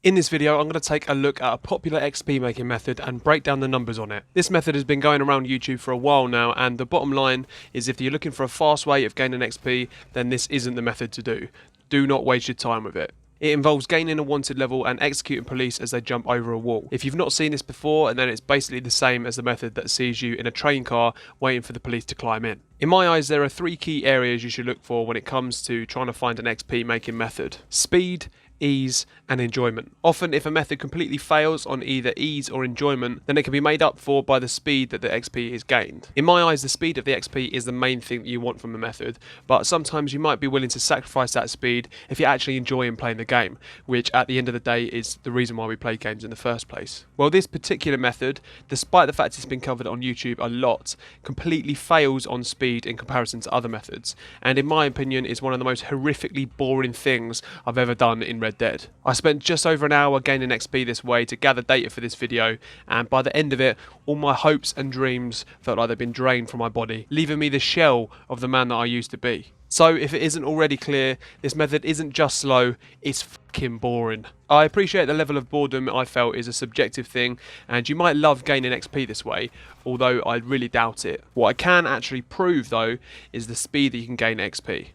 In this video, I'm going to take a look at a popular XP making method and break down the numbers on it. This method has been going around YouTube for a while now, and the bottom line is if you're looking for a fast way of gaining XP, then this isn't the method to do. Do not waste your time with it. It involves gaining a wanted level and executing police as they jump over a wall. If you've not seen this before, then it's basically the same as the method that sees you in a train car waiting for the police to climb in. In my eyes, there are three key areas you should look for when it comes to trying to find an XP making method: speed, ease and enjoyment. Often if a method completely fails on either ease or enjoyment, then it can be made up for by the speed that the XP is gained. In my eyes, the speed of the XP is the main thing that you want from a method, but sometimes you might be willing to sacrifice that speed if you're actually enjoying playing the game, which at the end of the day is the reason why we play games in the first place. Well, this particular method, despite the fact it's been covered on YouTube a lot, completely fails on speed in comparison to other methods, and in my opinion is one of the most horrifically boring things I've ever done in Red Dead. I spent just over an hour gaining XP this way to gather data for this video, and by the end of it, all my hopes and dreams felt like they'd been drained from my body, leaving me the shell of the man that I used to be. So if it isn't already clear, this method isn't just slow, it's fucking boring. I appreciate the level of boredom I felt is a subjective thing, and you might love gaining XP this way, although I really doubt it. What I can actually prove though is the speed that you can gain XP.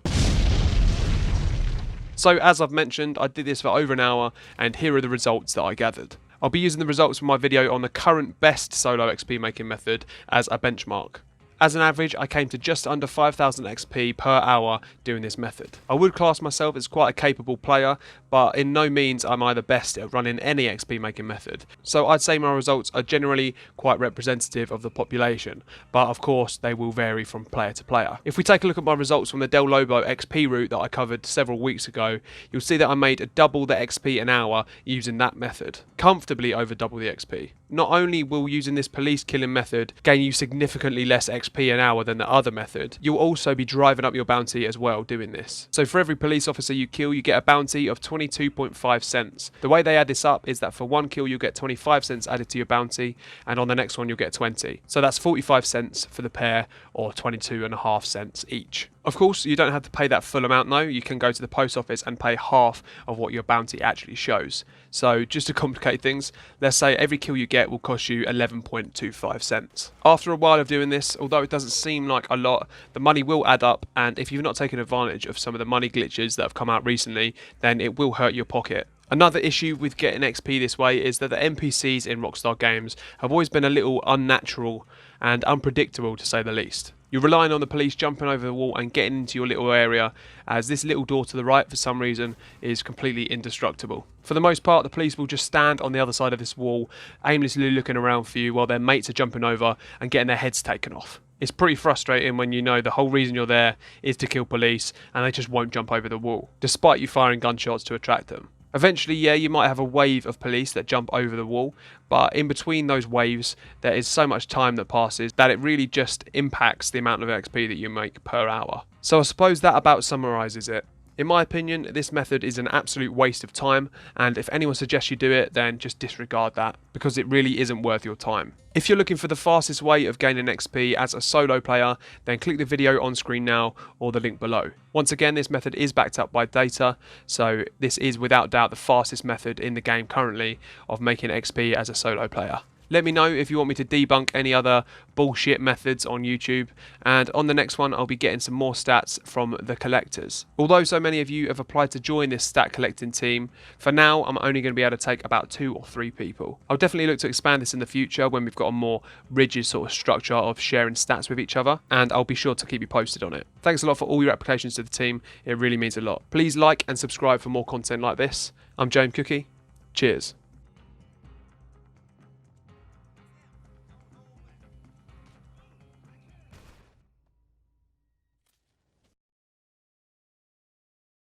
So as I've mentioned, I did this for over an hour, and here are the results that I gathered. I'll be using the results from my video on the current best solo XP making method as a benchmark. As an average, I came to just under 5,000 XP per hour doing this method. I would class myself as quite a capable player, but in no means am I the best at running any XP making method. So I'd say my results are generally quite representative of the population, but of course they will vary from player to player. If we take a look at my results from the Del Lobo XP route that I covered several weeks ago, you'll see that I made double the XP an hour using that method. Comfortably over double the XP. Not only will using this police killing method gain you significantly less XP an hour than the other method, you'll also be driving up your bounty as well doing this. So for every police officer you kill, you get a bounty of 22.5 cents. The way they add this up is that for one kill you'll get 25 cents added to your bounty, and on the next one you'll get 20. So that's 45 cents for the pair, or 22.5 cents each. Of course, you don't have to pay that full amount though. You can go to the post office and pay half of what your bounty actually shows. So just to complicate things, let's say every kill you get will cost you 11.25 cents. After a while of doing this, although it doesn't seem like a lot, the money will add up, and if you've not taken advantage of some of the money glitches that have come out recently, then it will hurt your pocket. Another issue with getting XP this way is that the NPCs in Rockstar games have always been a little unnatural and unpredictable, to say the least. You're relying on the police jumping over the wall and getting into your little area, as this little door to the right for some reason is completely indestructible. For the most part, the police will just stand on the other side of this wall, aimlessly looking around for you while their mates are jumping over and getting their heads taken off. It's pretty frustrating when you know the whole reason you're there is to kill police and they just won't jump over the wall, despite you firing gunshots to attract them. Eventually, yeah, you might have a wave of police that jump over the wall, but in between those waves, there is so much time that passes that it really just impacts the amount of XP that you make per hour. So I suppose that about summarises it. In my opinion, this method is an absolute waste of time, and if anyone suggests you do it, then just disregard that, because it really isn't worth your time. If you're looking for the fastest way of gaining XP as a solo player, then click the video on screen now or the link below. Once again, this method is backed up by data, so this is without doubt the fastest method in the game currently of making XP as a solo player. Let me know if you want me to debunk any other bullshit methods on YouTube, and on the next one I'll be getting some more stats from the collectors. Although so many of you have applied to join this stat collecting team, for now I'm only going to be able to take about 2 or 3 people. I'll definitely look to expand this in the future when we've got a more rigid sort of structure of sharing stats with each other, and I'll be sure to keep you posted on it. Thanks a lot for all your applications to the team, it really means a lot. Please like and subscribe for more content like this. I'm JmCooKie, cheers.